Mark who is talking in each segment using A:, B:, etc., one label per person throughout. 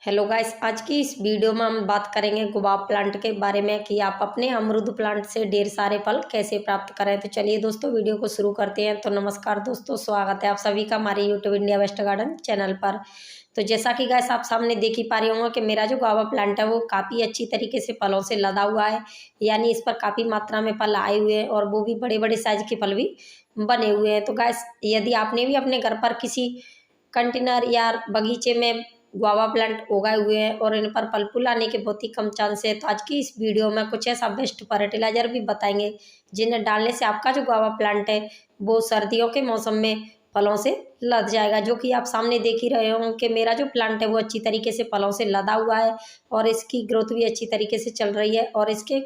A: Hello guys, आज की इस वीडियो में हम बात करेंगे गुलाब प्लांट के बारे में कि आप अपने अमरूद प्लांट से ढेर सारे फल कैसे प्राप्त करें। तो चलिए दोस्तों वीडियो को शुरू करते हैं। तो नमस्कार दोस्तों, स्वागत है आप सभी का हमारे YouTube India West Garden channel पर। तो जैसा कि गाइस आप सामने देख ही पा रहे होंगे कि मेरा जो गुआवा प्लांट है वो काफ़ी अच्छी तरीके से फलों से लदा हुआ है, यानी इस पर काफ़ी मात्रा में फल आए हुए हैं और वो भी बड़े बड़े साइज के फल भी बने हुए हैं। तो गाइस यदि आपने भी अपने घर पर किसी कंटेनर या बगीचे में गुआवा प्लांट उगाए हुए हैं और इन पर फल फूल आने के बहुत ही कम चांस है, तो आज की इस वीडियो में कुछ ऐसा बेस्ट फर्टिलाइजर भी बताएंगे जिन्हें डालने से आपका जो गुआवा प्लांट है वो सर्दियों के मौसम में फलों से लद जाएगा। जो कि आप सामने देख ही रहे हो कि मेरा जो प्लांट है वो अच्छी तरीके से फलों से लदा हुआ है और इसकी ग्रोथ भी अच्छी तरीके से चल रही है और इसके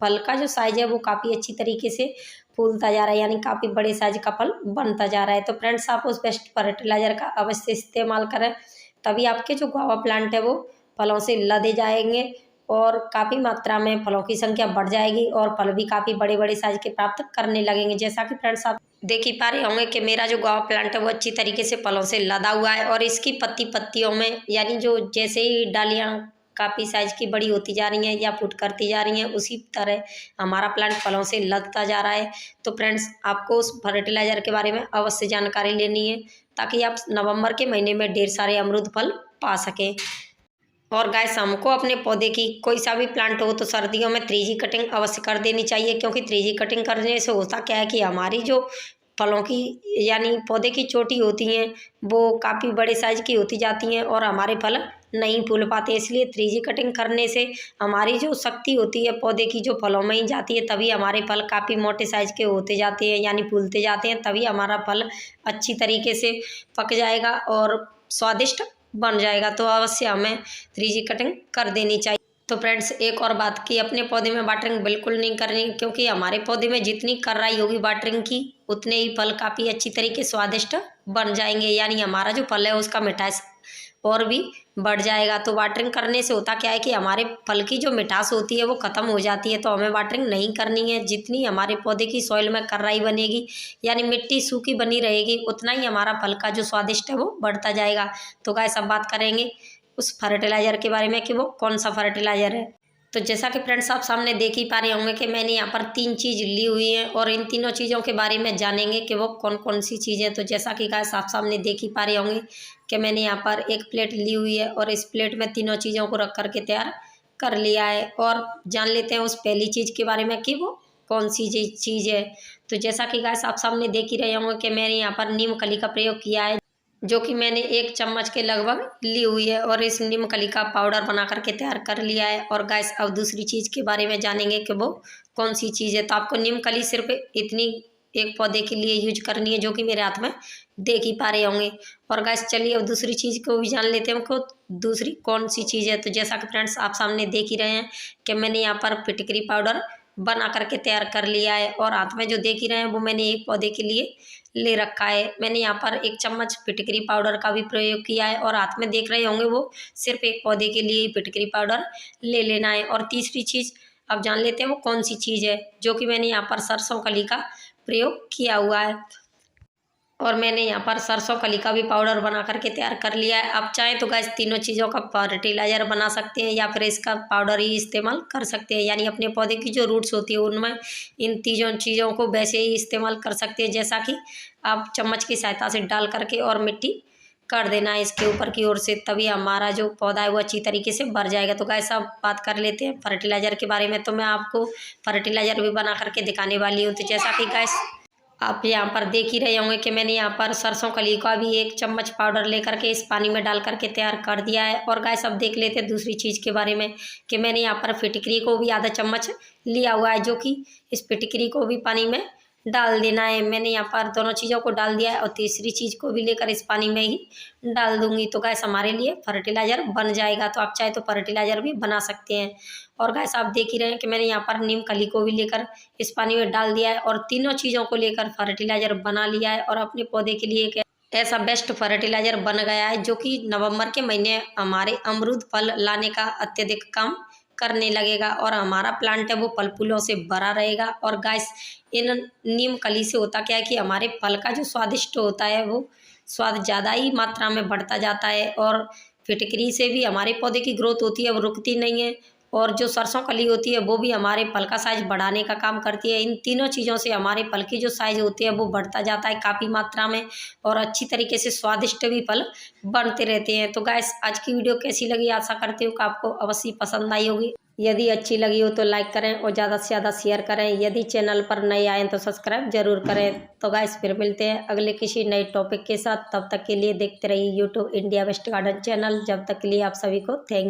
A: फल का जो साइज है वो काफ़ी अच्छी तरीके से फूलता जा रहा है, यानी काफ़ी बड़े साइज का फल बनता जा रहा है। तो फ्रेंड्स आप उस बेस्ट फर्टिलाइजर का अवश्य इस्तेमाल करें, तभी आपके जो गुआवा प्लांट है वो फलों से लदे जाएंगे और काफ़ी मात्रा में फलों की संख्या बढ़ जाएगी और फल भी काफ़ी बड़े बड़े साइज के प्राप्त करने लगेंगे। जैसा कि फ्रेंड्स आप देख ही पा रहे होंगे कि मेरा जो गुआवा प्लांट है वो अच्छी तरीके से फलों से लदा हुआ है और इसकी पत्तियों में, यानी जो जैसे ही डालियाँ काफ़ी साइज की बड़ी होती जा रही हैं या फुट करती जा रही हैं, उसी तरह हमारा प्लांट फलों से लदता जा रहा है। तो फ्रेंड्स आपको उस फर्टिलाइजर के बारे में अवश्य जानकारी लेनी है ताकि आप नवंबर के महीने में ढेर सारे अमरूद फल पा सकें। और गाइस हमको अपने पौधे की कोई सा भी प्लांट हो तो सर्दियों में 3G कटिंग अवश्य कर देनी चाहिए, क्योंकि 3G कटिंग करने से होता क्या है कि हमारी जो फलों की यानी पौधे की चोटी होती हैं वो काफ़ी बड़े साइज की होती जाती हैं और हमारे फल नहीं फूल पाते। इसलिए 3G कटिंग करने से हमारी जो शक्ति होती है पौधे की जो फलों में ही जाती है, तभी हमारे फल काफ़ी मोटे साइज के होते जाते हैं यानी फूलते जाते हैं, तभी हमारा फल अच्छी तरीके से पक जाएगा और स्वादिष्ट बन जाएगा। तो अवश्य हमें 3G कटिंग कर देनी चाहिए। तो फ्रेंड्स एक और बात कि अपने पौधे में वाटरिंग बिल्कुल नहीं करनी, क्योंकि हमारे पौधे में जितनी कराई होगी वाटरिंग की उतने ही फल काफ़ी अच्छी तरीके स्वादिष्ट बन जाएंगे, यानी हमारा जो फल है उसका मिठास और भी बढ़ जाएगा। तो वाटरिंग करने से होता क्या है कि हमारे फल की जो मिठास होती है वो ख़त्म हो जाती है, तो हमें वाटरिंग नहीं करनी है। जितनी हमारे पौधे की सॉइल में कर्राई बनेगी यानी मिट्टी सूखी बनी रहेगी, उतना ही हमारा फल का जो स्वादिष्ट है वो बढ़ता जाएगा। तो गाइस अब बात करेंगे उस फर्टिलाइजर के बारे में कि वो कौन सा फर्टिलाइजर है। तो जैसा कि फ्रेंड्स आप सामने देख ही पा रहे होंगे कि मैंने यहाँ पर 3 चीज़ ली हुई हैं और इन तीनों चीज़ों के बारे में जानेंगे कि वो कौन कौन सी चीज़ें। तो जैसा कि गाइस आप सामने देख ही पा रहे होंगे कि मैंने यहाँ पर एक प्लेट ली हुई है और इस प्लेट में तीनों चीज़ों को रख करके तैयार कर लिया है। और जान लेते हैं उस पहली चीज़ के बारे में कि वो कौन सी चीज़ है। तो जैसा कि गाइस आप सामने देख ही रहे होंगे कि मैंने यहाँ पर नीम कली का प्रयोग किया है, जो कि मैंने 1 चम्मच के लगभग ली हुई है और इस नीम कली का पाउडर बना करके तैयार कर लिया है। और गैस अब दूसरी चीज़ के बारे में जानेंगे कि वो कौन सी चीज़ है। तो आपको नीम कली सिर्फ इतनी एक पौधे के लिए यूज करनी है, जो कि मेरे हाथ में देख ही पा रहे होंगे। और गैस चलिए अब दूसरी चीज़ को भी जान लेते हैं को दूसरी कौन सी चीज़ है। तो जैसा कि फ्रेंड्स आप सामने देख ही रहे हैं कि मैंने यहाँ पर फिटकरी पाउडर बना करके तैयार कर लिया है और हाथ में जो देख ही रहे हैं वो मैंने एक पौधे के लिए ले रखा है। मैंने यहाँ पर 1 चम्मच फिटकरी पाउडर का भी प्रयोग किया है और हाथ में देख रहे होंगे वो सिर्फ एक पौधे के लिए ही फिटकरी पाउडर ले लेना है। और तीसरी चीज़ अब जान लेते हैं वो कौन सी चीज़ है, जो कि मैंने यहाँ पर सरसों कली का प्रयोग किया हुआ है और मैंने यहाँ पर सरसों कली का भी पाउडर बना करके तैयार कर लिया है। आप चाहें तो गैस तीनों चीज़ों का फर्टिलाइजर बना सकते हैं या फिर इसका पाउडर ही इस्तेमाल कर सकते हैं, यानी अपने पौधे की जो रूट्स होती है उनमें इन तीनों चीज़ों को वैसे ही इस्तेमाल कर सकते हैं, जैसा कि आप चम्मच की सहायता से डाल करके और मिट्टी कर देना है इसके ऊपर की ओर से, तभी हमारा जो पौधा है वो अच्छी तरीके से भर जाएगा। तो गैस अब बात कर लेते हैं फर्टिलाइजर के बारे में। तो मैं आपको फर्टिलाइजर भी बना करके दिखाने वाली हूँ। तो जैसा कि गैस आप यहाँ पर देख ही रहे होंगे कि मैंने यहाँ पर सरसों कली का भी 1 चम्मच पाउडर लेकर के इस पानी में डाल करके तैयार कर दिया है। और गाइस अब देख लेते हैं दूसरी चीज़ के बारे में कि मैंने यहाँ पर फिटकरी को भी आधा चम्मच लिया हुआ है, जो कि इस फिटकरी को भी पानी में डाल देना है। मैंने यहाँ पर दोनों चीज़ों को डाल दिया है और तीसरी चीज़ को भी लेकर इस पानी में ही डाल दूंगी। तो गैस हमारे लिए फर्टिलाइज़र बन जाएगा। तो आप चाहे तो फर्टिलाइज़र भी बना सकते हैं। और गैस आप देख ही रहे हैं कि मैंने यहाँ पर नीम कली को भी लेकर इस पानी में डाल दिया है और तीनों चीज़ों को लेकर फर्टिलाइज़र बना लिया है और अपने पौधे के लिए एक ऐसा बेस्ट फर्टिलाइज़र बन गया है, जो कि नवंबर के महीने हमारे अमरूद फल लाने का अत्यधिक काम करने लगेगा और हमारा प्लांट है वो फल फूलों से भरा रहेगा। और गाइस इन नीम कली से होता क्या है कि हमारे फल का जो स्वादिष्ट होता है वो स्वाद ज़्यादा ही मात्रा में बढ़ता जाता है और फिटकरी से भी हमारे पौधे की ग्रोथ होती है, वो रुकती नहीं है। और जो सरसों कली होती है वो भी हमारे फल का साइज़ बढ़ाने का काम करती है। इन तीनों चीज़ों से हमारे फल की जो साइज़ होती है वो बढ़ता जाता है काफ़ी मात्रा में, और अच्छी तरीके से स्वादिष्ट भी फल बनते रहते हैं। तो गाइस, आज की वीडियो कैसी लगी, आशा करती हूँ कि आपको अवश्य पसंद आई होगी। यदि अच्छी लगी हो तो लाइक करें और ज़्यादा से ज़्यादा शेयर करें। यदि चैनल पर नए आए तो सब्सक्राइब जरूर करें। तो गाइस, फिर मिलते हैं अगले किसी नए टॉपिक के साथ। तब तक के लिए देखते रहिए YouTube India West Garden channel. जब तक के लिए आप सभी को थैंक